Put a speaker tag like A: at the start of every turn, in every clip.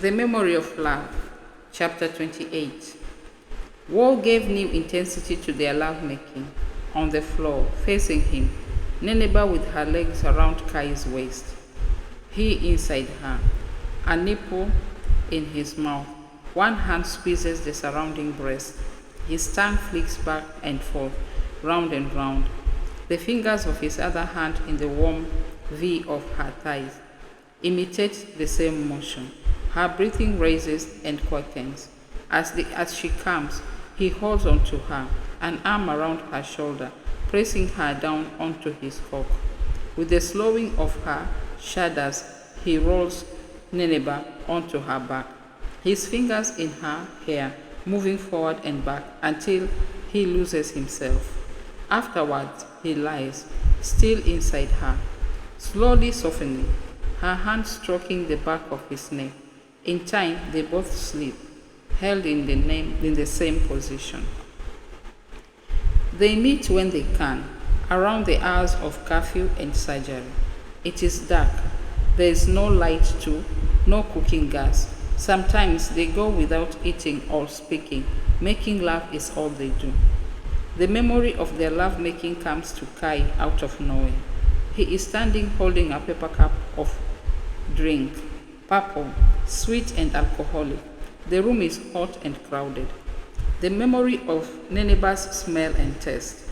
A: The Memory of Love, Chapter 28. War gave new intensity to their lovemaking. On the floor, facing him, Nineveh with her legs around Kai's waist, he inside her, a nipple in his mouth. One hand squeezes the surrounding breast. His tongue flicks back and forth, round and round. The fingers of his other hand in the warm V of her thighs imitate the same motion. Her breathing raises and quickens. As she comes, he holds onto her, an arm around her shoulder, pressing her down onto his cock. With the slowing of her shudders, he rolls Nineveh onto her back, his fingers in her hair, moving forward and back until he loses himself. Afterwards, he lies, still inside her, slowly softening, her hand stroking the back of his neck. In time, they both sleep, held in the same position. They meet when they can, around the hours of curfew and surgery. It is dark. There is no light too, no cooking gas. Sometimes they go without eating or speaking. Making love is all they do. The memory of their lovemaking comes to Kai out of nowhere. He is standing holding a paper cup of drink, purple, sweet and alcoholic. The room is hot and crowded. The memory of Nineveh's smell and taste,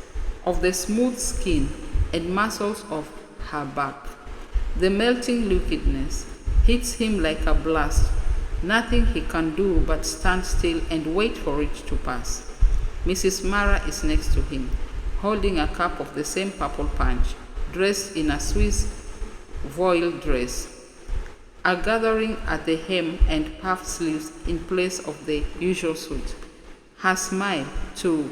A: of the smooth skin and muscles of her back, the melting liquidness, hits him like a blast. Nothing he can do but stand still and wait for it to pass. Mrs. Mara is next to him, holding a cup of the same purple punch, dressed in a Swiss voile dress, a gathering at the hem and puff sleeves in place of the usual suit. Her smile, too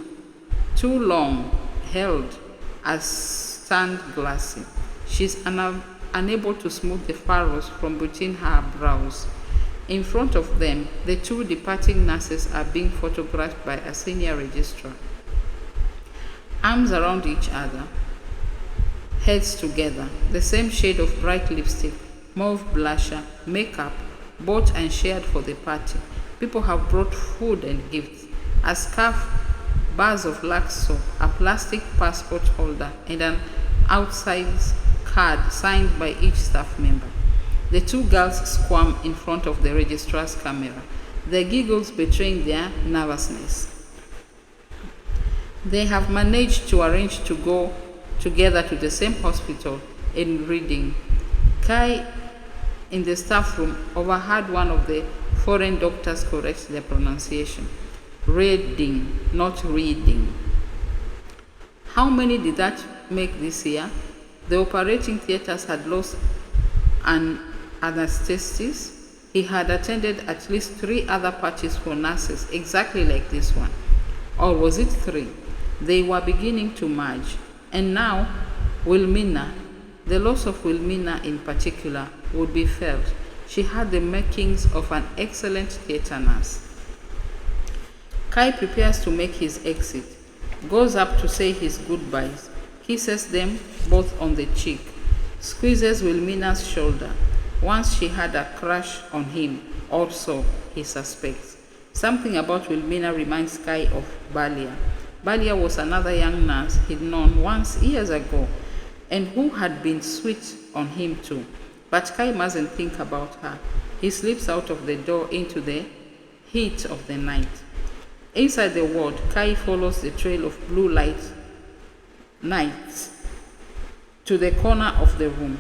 A: long, held as stunned glassy. She's unable to smooth the furrows from between her brows. In front of them, the two departing nurses are being photographed by a senior registrar. Arms around each other, heads together, the same shade of bright lipstick, mauve blusher, makeup, bought and shared for the party. People have brought food and gifts, a scarf, bars of Lux soap, a plastic passport holder, and an outsize card signed by each staff member. The two girls squirm in front of the registrar's camera, their giggles betraying their nervousness. They have managed to arrange to go together to the same hospital in Reading. Kai, in the staff room, overheard one of the foreign doctors correct their pronunciation. Reading, not reading. How many did that make this year? The operating theaters had lost an anesthetist. He had attended at least 3 other parties for nurses exactly like this one. Or was it 3? They were beginning to merge. And now, Wilmina, the loss of Wilmina in particular, would be felt. She had the makings of an excellent theater nurse. Kai prepares to make his exit, goes up to say his goodbyes, kisses them both on the cheek, squeezes Wilmina's shoulder. Once she had a crush on him, or so he suspects. Something about Wilmina reminds Kai of Balia. Balia was another young nurse he'd known once years ago, and who had been sweet on him too. But Kai mustn't think about her. He slips out of the door into the heat of the night. Inside the ward, Kai follows the trail of blue lights to the corner of the room,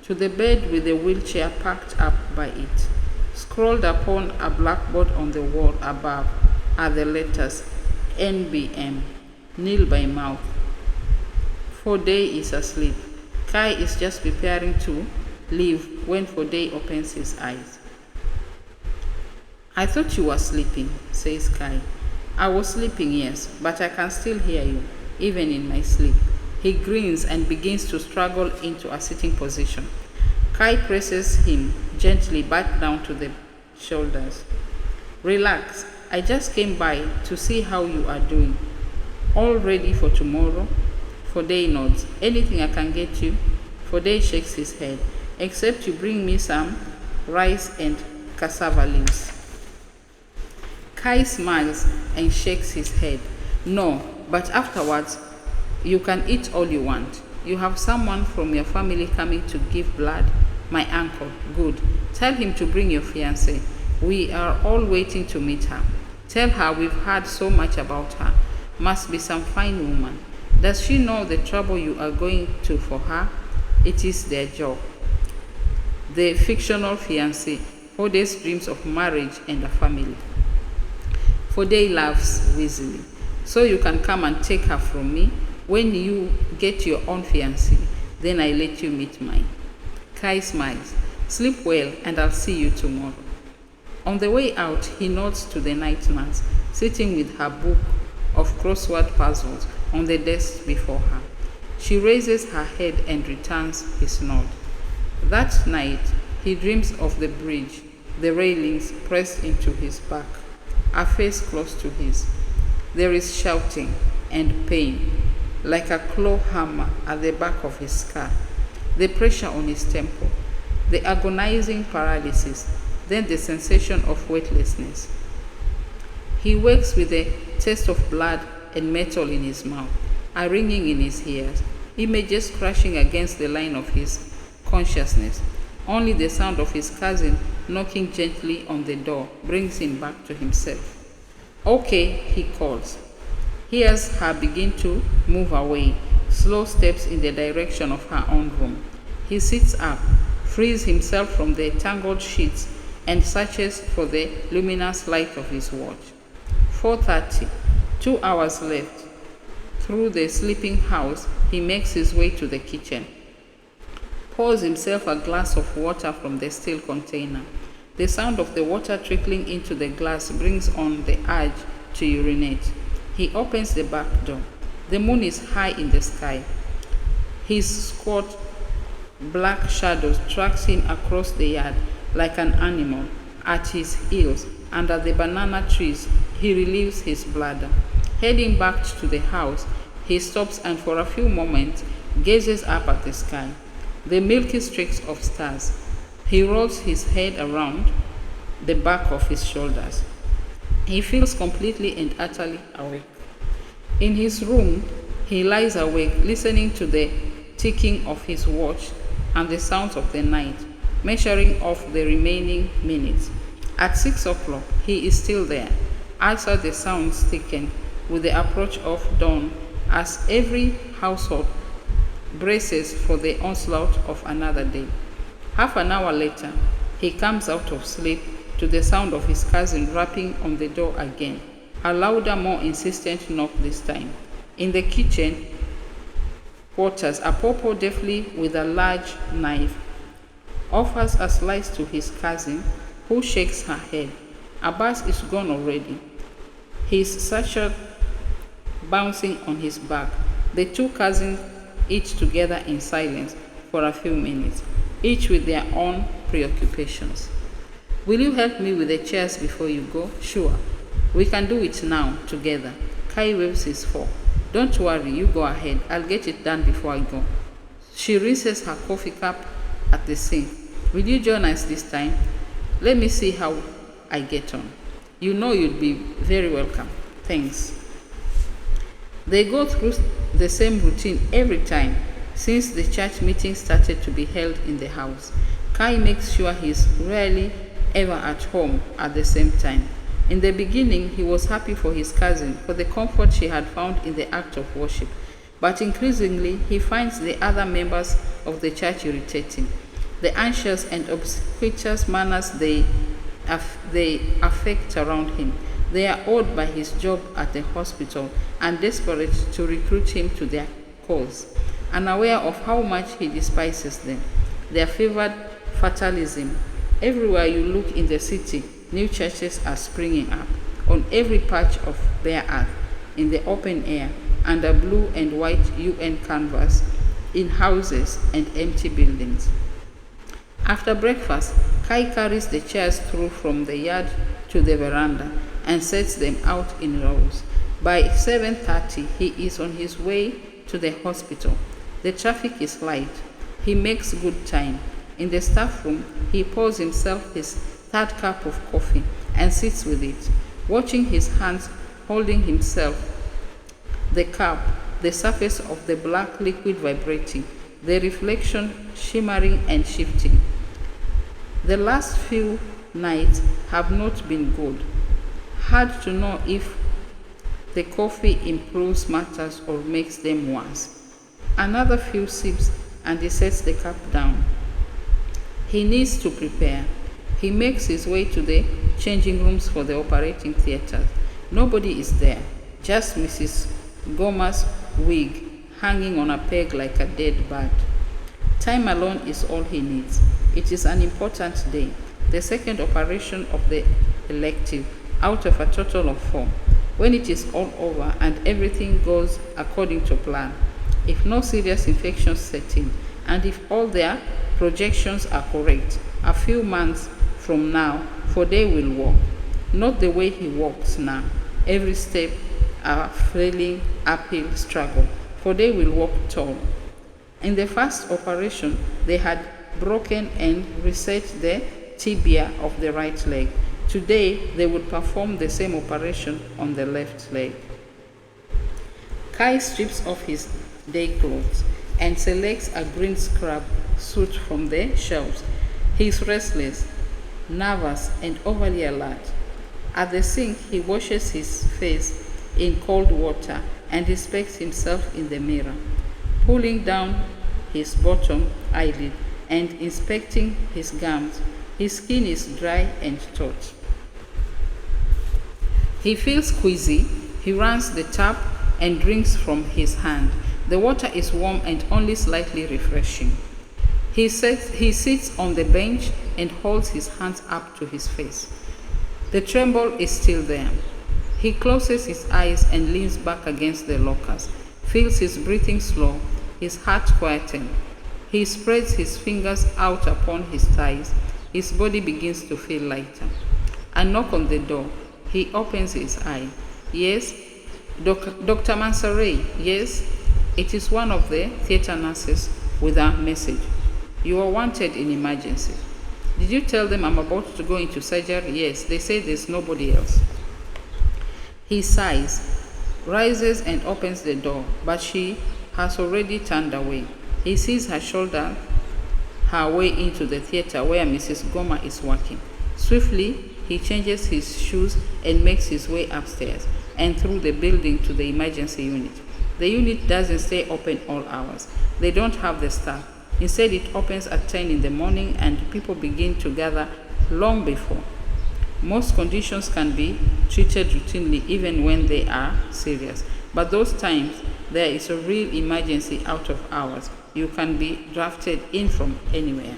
A: to the bed with the wheelchair packed up by it. Scrawled upon a blackboard on the wall above are the letters NBM, nil by mouth. Foday is asleep. Kai is just preparing to leave when Foday opens his eyes. I thought you were sleeping, says Kai. I was sleeping, yes, but I can still hear you, even in my sleep. He grins and begins to struggle into a sitting position. Kai presses him gently back down to the shoulders. Relax, I just came by to see how you are doing. All ready for tomorrow? Foday nods. Anything I can get you? Foday shakes his head. Except you bring me some rice and cassava leaves. Kai smiles and shakes his head. No, but afterwards, you can eat all you want. You have someone from your family coming to give blood? My uncle. Good. Tell him to bring your fiancée. We are all waiting to meet her. Tell her we've heard so much about her. Must be some fine woman. Does she know the trouble you are going to for her? It is their job. The fictional fiancé, Hode's dreams of marriage and a family. Fode laughs wheezily. So you can come and take her from me? When you get your own fiancé, then I let you meet mine. Kai smiles. Sleep well, and I'll see you tomorrow. On the way out, he nods to the night nurse, sitting with her book of crossword puzzles on the desk before her. She raises her head and returns his nod. That night, he dreams of the bridge, the railings pressed into his back, a face close to his. There is shouting and pain, like a claw hammer at the back of his skull, the pressure on his temple, the agonizing paralysis, then the sensation of weightlessness. He wakes with a taste of blood and metal in his mouth, a ringing in his ears, images crashing against the line of his consciousness. Only the sound of his cousin knocking gently on the door brings him back to himself. Okay, he calls. Hears her begin to move away, slow steps in the direction of her own room. He sits up, frees himself from the tangled sheets, and searches for the luminous light of his watch. 4:30, 2 hours left. Through the sleeping house, he makes his way to the kitchen. Pours himself a glass of water from the steel container. The sound of the water trickling into the glass brings on the urge to urinate. He opens the back door. The moon is high in the sky. His squat black shadow tracks him across the yard like an animal. At his heels, under the banana trees, he relieves his bladder. Heading back to the house, he stops and for a few moments gazes up at the sky, the milky streaks of stars. He rolls his head around the back of his shoulders. He feels completely and utterly awake. In his room, he lies awake, listening to the ticking of his watch and the sounds of the night, measuring off the remaining minutes. At 6 o'clock, he is still there. Also, the sounds thicken with the approach of dawn as every household braces for the onslaught of another day. Half an hour later, he comes out of sleep to the sound of his cousin rapping on the door again, a louder, more insistent knock this time. In the kitchen quarters, a popo deftly with a large knife offers a slice to his cousin, who shakes her head. Abbas is gone already, his satchel bouncing on his back. The two cousins eat together in silence for a few minutes, each with their own preoccupations. Will you help me with the chairs before you go? Sure. We can do it now, together. Kai waves his fork. Don't worry, you go ahead. I'll get it done before I go. She rinses her coffee cup at the sink. Will you join us this time? Let me see how I get on. You know you'd be very welcome. Thanks. They go through the same routine every time since the church meeting started to be held in the house. Kai makes sure he's rarely ever at home at the same time. In the beginning, he was happy for his cousin for the comfort she had found in the act of worship, but increasingly he finds the other members of the church irritating. The anxious and obsequious manners they affect around him. They are awed by his job at the hospital and desperate to recruit him to their cause, unaware of how much he despises them. Their favored fatalism. Everywhere you look in the city, new churches are springing up, on every patch of bare earth, in the open air, under blue and white UN canvas, in houses and empty buildings. After breakfast, Kai carries the chairs through from the yard to the veranda and sets them out in rows. By 7:30, he is on his way to the hospital. The traffic is light. He makes good time. In the staff room, he pours himself his third cup of coffee and sits with it, watching his hands holding himself, the cup, the surface of the black liquid vibrating, the reflection shimmering and shifting. The last few nights have not been good. Hard to know if the coffee improves matters or makes them worse. Another few sips and he sets the cup down. He needs to prepare. He makes his way to the changing rooms for the operating theater. Nobody is there, just Mrs. Gomer's wig hanging on a peg like a dead bird. Time alone is all he needs. It is an important day, the second operation of the elective, out of a total of 4. When it is all over and everything goes according to plan, if no serious infections set in, and if all their projections are correct, a few months from now, Fode will walk. Not the way he walks now. Every step a flailing uphill struggle. Fode will walk tall. In the first operation, they had broken and reset the tibia of the right leg. Today, they would perform the same operation on the left leg. Kai strips off his day clothes and selects a green scrub suit from the shelves. He is restless, nervous, and overly alert. At the sink, he washes his face in cold water and inspects himself in the mirror, pulling down his bottom eyelid and inspecting his gums. His skin is dry and taut. He feels queasy. He runs the tap and drinks from his hand. The water is warm and only slightly refreshing. He sits on the bench and holds his hands up to his face. The tremble is still there. He closes his eyes and leans back against the lockers, feels his breathing slow, his heart quieten. He spreads his fingers out upon his thighs. His body begins to feel lighter. A knock on the door. He opens his eye. Yes? Dr. Mansaray, yes? It is one of the theater nurses with a message. You are wanted in emergency. Did you tell them I'm about to go into surgery? Yes, they say there's nobody else. He sighs, rises and opens the door, but she has already turned away. He sees her shoulder her way into the theater where Mrs. Gomer is working. Swiftly, he changes his shoes and makes his way upstairs and through the building to the emergency unit. The unit doesn't stay open all hours. They don't have the staff. Instead, it opens at 10 in the morning and people begin to gather long before. Most conditions can be treated routinely even when they are serious. But those times, there is a real emergency out of hours. You can be drafted in from anywhere.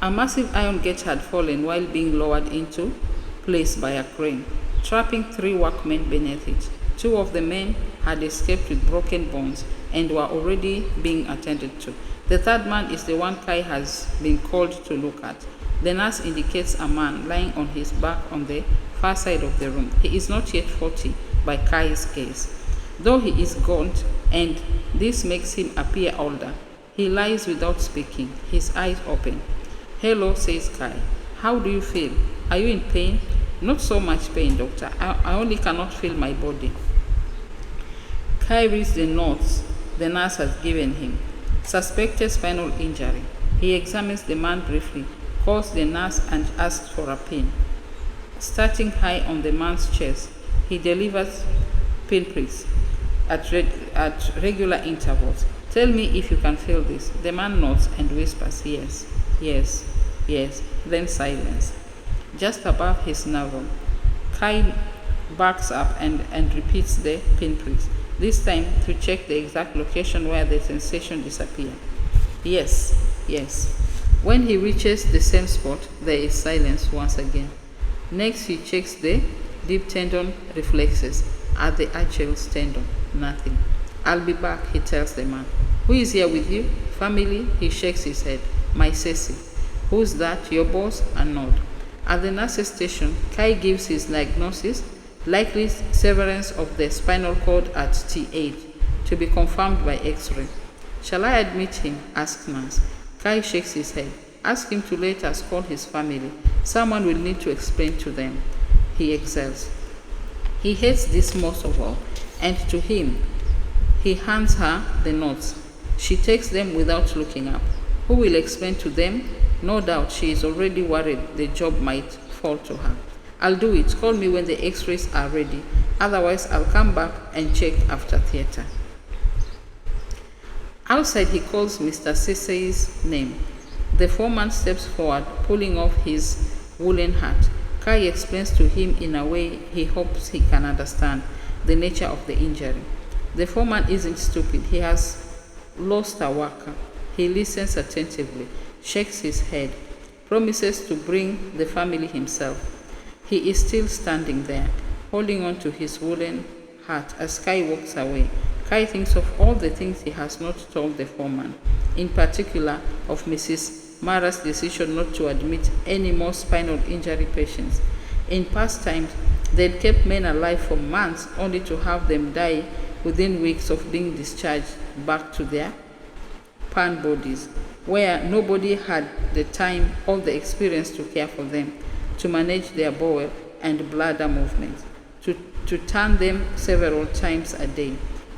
A: A massive iron gate had fallen while being lowered into place by a crane, trapping 3 workmen beneath it. 2 of the men had escaped with broken bones and were already being attended to. The 3rd man is the one Kai has been called to look at. The nurse indicates a man lying on his back on the far side of the room. He is not yet 40 by Kai's gaze, though he is gaunt, and this makes him appear older. He lies without speaking, his eyes open. Hello, says Kai. How do you feel? Are you in pain? Not so much pain, doctor. I only cannot feel my body. Kai reads the notes the nurse has given him. Suspected spinal injury. He examines the man briefly, calls the nurse and asks for a pin. Starting high on the man's chest, he delivers pinpricks at regular intervals. Tell me if you can feel this. The man nods and whispers, yes, yes, yes, then silence. Just above his navel, Kai backs up and repeats the pinpricks, this time to check the exact location where the sensation disappeared. Yes, yes. When he reaches the same spot, there is silence once again. Next, he checks the deep tendon reflexes at the Achilles tendon. Nothing. I'll be back, he tells the man. Who is here with you? Family? He shakes his head. My Ceci. Who's that? Your boss? A nod. At the nurse's station, Kai gives his diagnosis, likely severance of the spinal cord at T8, to be confirmed by X-ray. Shall I admit him? Asks nurse. Kai shakes his head. Ask him to let us call his family. Someone will need to explain to them. He excels. He hates this most of all, and to him, he hands her the notes. She takes them without looking up. Who will explain to them? No doubt she is already worried the job might fall to her. I'll do it. Call me when the x-rays are ready. Otherwise, I'll come back and check after theater. Outside, he calls Mr. Sisei's name. The foreman steps forward, pulling off his woolen hat. Kai explains to him in a way he hopes he can understand the nature of the injury. The foreman isn't stupid. He has lost a worker. He listens attentively, shakes his head, promises to bring the family himself. He is still standing there, holding on to his woolen hat as Kai walks away. Kai thinks of all the things he has not told the foreman, in particular of Mrs. Mara's decision not to admit any more spinal injury patients. In past times, they'd kept men alive for months only to have them die within weeks of being discharged back to their pan bodies, where nobody had the time or the experience to care for them, to manage their bowel and bladder movements, to turn them several times a day.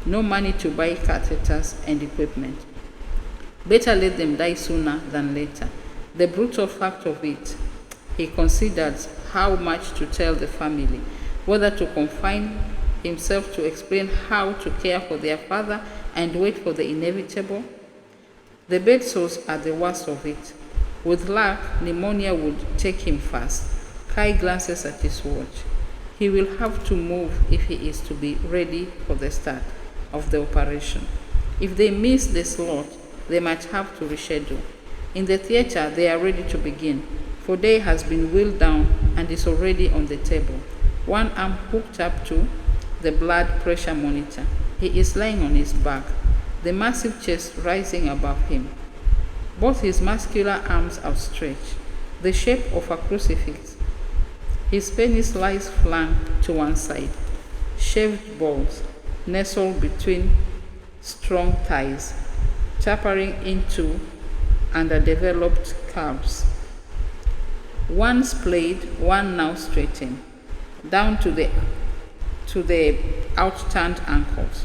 A: No money to buy catheters and equipment. Better let them die sooner than later. The brutal fact of it, he considers how much to tell the family, whether to confine himself to explain how to care for their father and wait for the inevitable. The bed sores are the worst of it. With luck, pneumonia would take him fast. Kai glances at his watch. He will have to move if he is to be ready for the start of the operation. If they miss the slot, they might have to reschedule. In the theater, they are ready to begin. Fode has been wheeled down and is already on the table, one arm hooked up to the blood pressure monitor. He is lying on his back, the massive chest rising above him, both his muscular arms outstretched, the shape of a crucifix. His penis lies flung to one side, shaved balls nestled between strong thighs, tapering into underdeveloped calves. One splayed, one now straightened, down to the outturned ankles.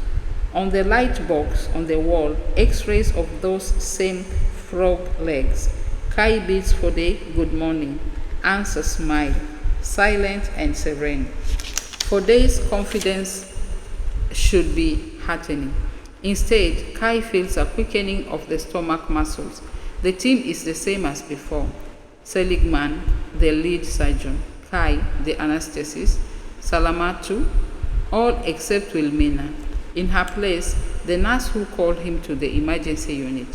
A: On the light box on the wall, x-rays of those same frog legs. Kai bids Fode good morning, answer smile, silent and serene. Fode's confidence should be heartening. Instead, Kai feels a quickening of the stomach muscles. The team is the same as before. Seligman, the lead surgeon, Kai, the anesthetist, Salamatu, all except Wilmina. In her place, the nurse who called him to the emergency unit.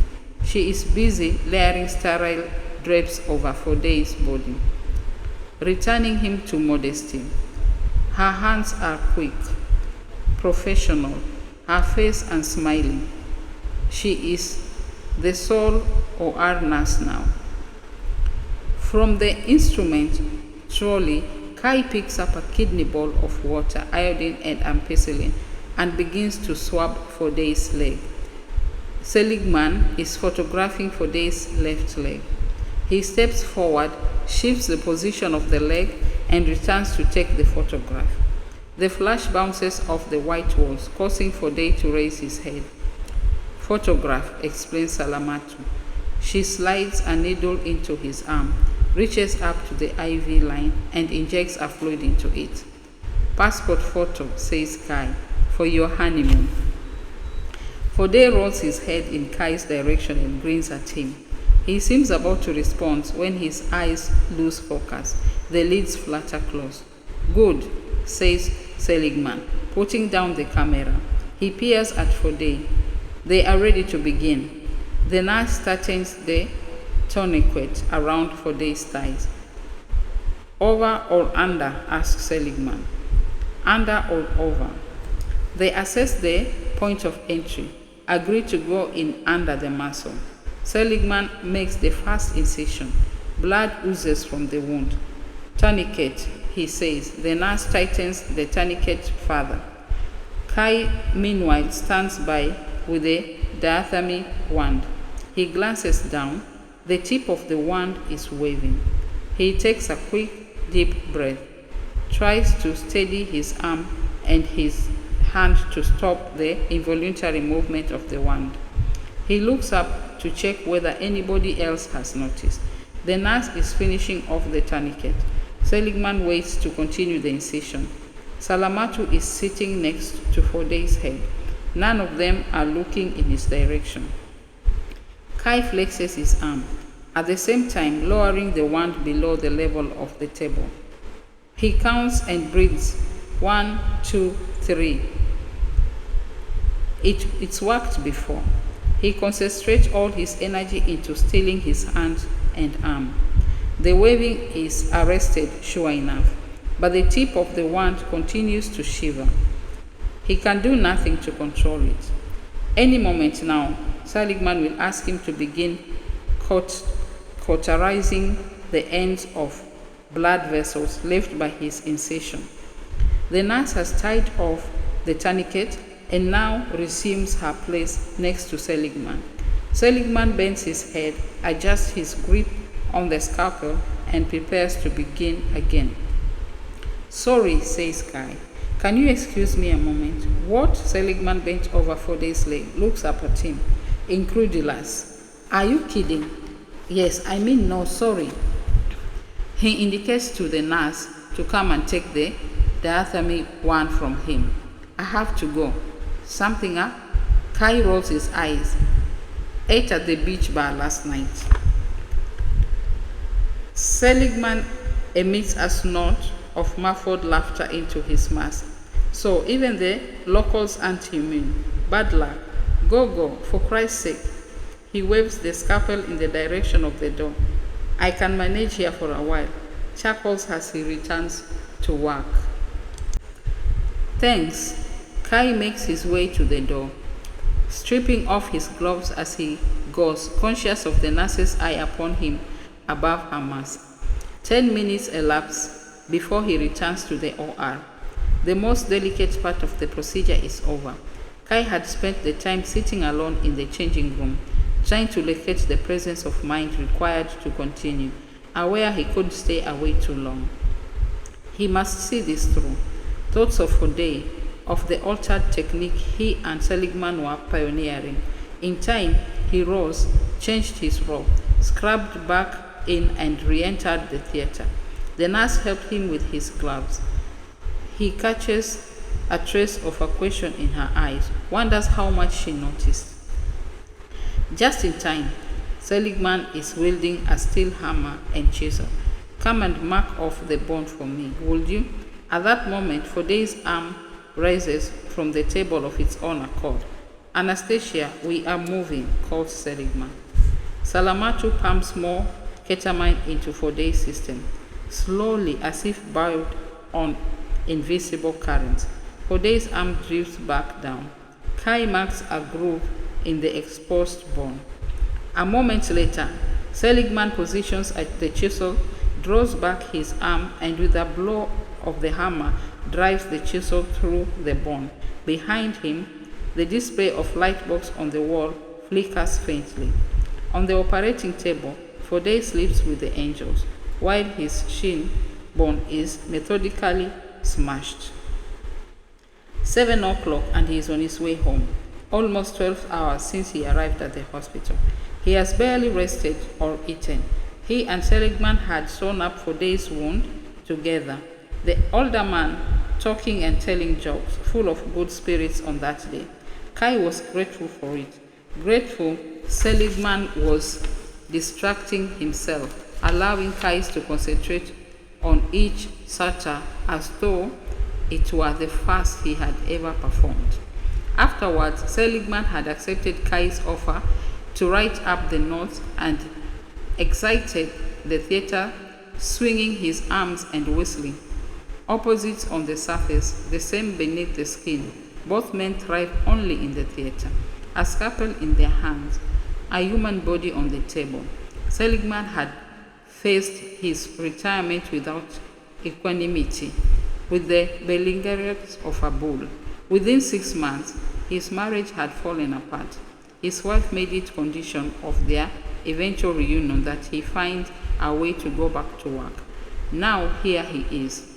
A: She is busy layering sterile drapes over Fode's body, returning him to modesty. Her hands are quick, professional, her face unsmiling. She is the sole OR nurse now. From the instrument trolley, Kai picks up a kidney ball of water, iodine, and ampicillin and begins to swab Fode's leg. Seligman is photographing Fode's left leg. He steps forward, shifts the position of the leg, and returns to take the photograph. The flash bounces off the white walls, causing Fode to raise his head. Photograph, explains Salamatu. She slides a needle into his arm, reaches up to the IV line, and injects a fluid into it. Passport photo, says Kai, for your honeymoon. Fode rolls his head in Kai's direction and grins at him. He seems about to respond when his eyes lose focus. The lids flutter close. Good, says Seligman, putting down the camera. He peers at Fode. They are ready to begin. The nurse tightens the tourniquet around Fode's thighs. Over or under, asks Seligman. Under or over. They assess the point of entry, agree to go in under the muscle. Seligman makes the first incision. Blood oozes from the wound. Tourniquet, he says. The nurse tightens the tourniquet further. Kai, meanwhile, stands by with a diathermy wand. He glances down. The tip of the wand is waving. He takes a quick, deep breath, tries to steady his arm and his hand to stop the involuntary movement of the wand. He looks up to check whether anybody else has noticed. The nurse is finishing off the tourniquet. Seligman waits to continue the incision. Salamatu is sitting next to Foday's head. None of them are looking in his direction. Kai flexes his arm, at the same time lowering the wand below the level of the table. He counts and breathes. 1, 2, 3. It's worked before. He concentrates all his energy into stealing his hand and arm. The waving is arrested, sure enough, but the tip of the wand continues to shiver. He can do nothing to control it. Any moment now, Seligman will ask him to begin cauterizing the ends of blood vessels left by his incision. The nurse has tied off the tourniquet and now resumes her place next to Seligman. Seligman bends his head, adjusts his grip on the scalpel, and prepares to begin again. "Sorry," says Kai. "Can you excuse me a moment?" "What?" Seligman bent over Foday's leg, looks up at him, incredulous. "Are you kidding?" "Yes, I mean no, sorry." He indicates to the nurse to come and take the diathermy wand from him. "I have to go." "Something up?" Kai rolls his eyes. "Ate at the beach bar last night." Seligman emits a snort of muffled laughter into his mask. "So even the locals aren't immune. Bad luck. Go, for Christ's sake." He waves the scalpel in the direction of the door. "I can manage here for a while," chuckles as he returns to work. "Thanks." Kai makes his way to the door, stripping off his gloves as he goes, conscious of the nurse's eye upon him above her mask. 10 minutes elapse before he returns to the OR. The most delicate part of the procedure is over. Kai had spent the time sitting alone in the changing room, trying to locate the presence of mind required to continue, aware he couldn't stay away too long. He must see this through. Thoughts of Foday, of the altered technique he and Seligman were pioneering. In time, he rose, changed his robe, scrubbed back in and re-entered the theater. The nurse helped him with his gloves. He catches a trace of a question in her eyes, wonders how much she noticed. Just in time, Seligman is wielding a steel hammer and chisel. "Come and mark off the bone for me, would you?" At that moment, Foday's arm rises from the table of its own accord. "Anastasia, we are moving," calls Seligman. Salamatu pumps more ketamine into Foday's system, slowly as if bowed on invisible currents. Foday's arm drifts back down. Kai marks a groove in the exposed bone. A moment later, Seligman positions at the chisel, draws back his arm, and with a blow of the hammer, drives the chisel through the bone. Behind him, the display of light bulbs on the wall flickers faintly. On the operating table, Foday sleeps with the angels, while his shin bone is methodically smashed. 7 o'clock and he is on his way home. Almost 12 hours since he arrived at the hospital. He has barely rested or eaten. He and Seligman had sewn up Foday's wound together. The older man talking and telling jokes, full of good spirits on that day. Kai was grateful for it. Grateful Seligman was distracting himself, allowing Kai to concentrate on each satyr as though it were the first he had ever performed. Afterwards, Seligman had accepted Kai's offer to write up the notes and exited the theater, swinging his arms and whistling. Opposites on the surface, the same beneath the skin, both men thrive only in the theater. A scalpel in their hands, a human body on the table. Seligman had faced his retirement without equanimity, with the belligerence of a bull. Within 6 months, his marriage had fallen apart. His wife made it condition of their eventual reunion that he finds a way to go back to work. Now here he is,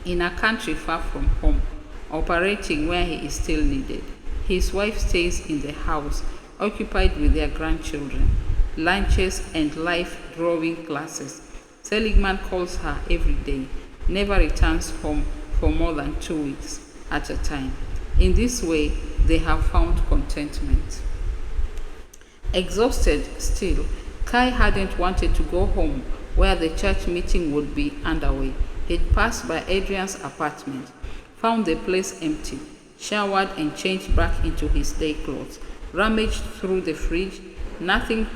A: in a country far from home, operating where he is still needed. His wife stays in the house, occupied with their grandchildren, lunches, and life drawing classes. Seligman calls her every day, never returns home for more than 2 weeks at a time. In this way, they have found contentment. Exhausted still, Kai hadn't wanted to go home where the church meeting would be underway. He'd passed by Adrian's apartment, found the place empty, showered and changed back into his day clothes, rummaged through the fridge, nothing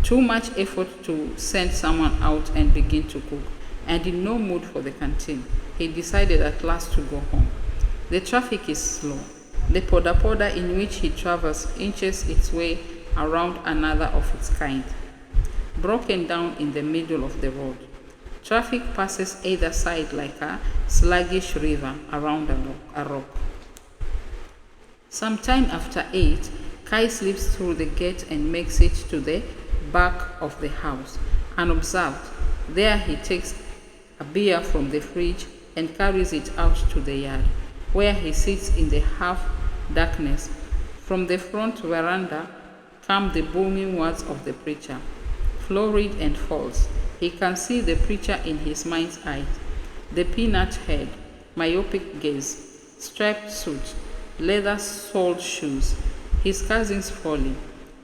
A: too much effort to send someone out and begin to cook, and in no mood for the canteen. He decided at last to go home. The traffic is slow. The poda in which he travels inches its way around another of its kind, broken down in the middle of the road. Traffic passes either side like a sluggish river around a rock. Sometime after 8, Kai slips through the gate and makes it to the back of the house. Unobserved, there he takes a beer from the fridge and carries it out to the yard, where he sits in the half-darkness. From the front veranda come the booming words of the preacher, florid and false. He can see the preacher in his mind's eye, the peanut head, myopic gaze, striped suit, leather-soled shoes, his cousin's folly.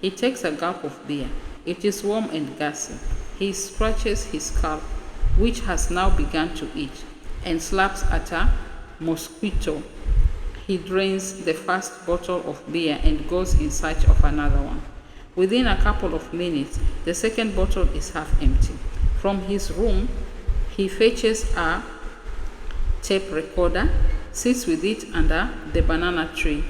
A: He takes a gulp of beer. It is warm and gassy. He scratches his scalp, which has now begun to itch, and slaps at a mosquito. He drains the first bottle of beer and goes in search of another one. Within a couple of minutes, the second bottle is half empty. From his room, he fetches a tape recorder, sits with it under the banana tree,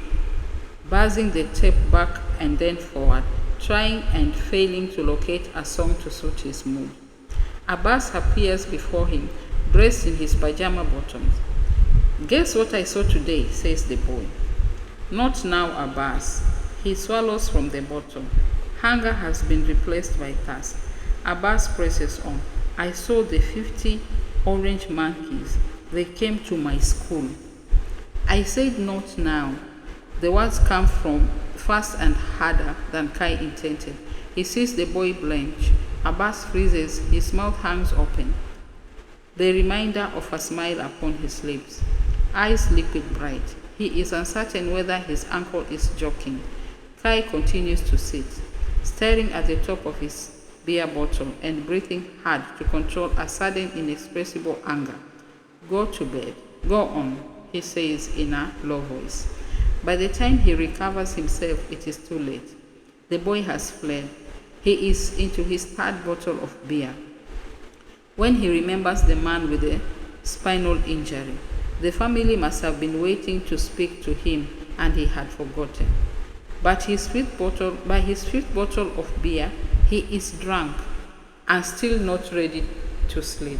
A: buzzing the tape back and then forward, trying and failing to locate a song to suit his mood. Abbas appears before him, dressed in his pajama bottoms. "Guess what I saw today," says the boy. "Not now, Abbas." He swallows from the bottle. Hunger has been replaced by thirst. Abbas presses on. "I saw the 50 orange monkeys. They came to my school." I said not now. The words come from fast and harder than Kai intended. He sees the boy blench. Abbas freezes. His mouth hangs open, the reminder of a smile upon his lips. Eyes liquid bright. He is uncertain whether his uncle is joking. Kai continues to sit, staring at the top of his beer bottle and breathing hard to control a sudden inexpressible anger. "Go to bed. Go on," he says in a low voice. By the time he recovers himself, it is too late. The boy has fled. He is into his third bottle of beer when he remembers the man with the spinal injury. The family must have been waiting to speak to him, and he had forgotten. By his fifth bottle of beer, he is drunk and still not ready to sleep.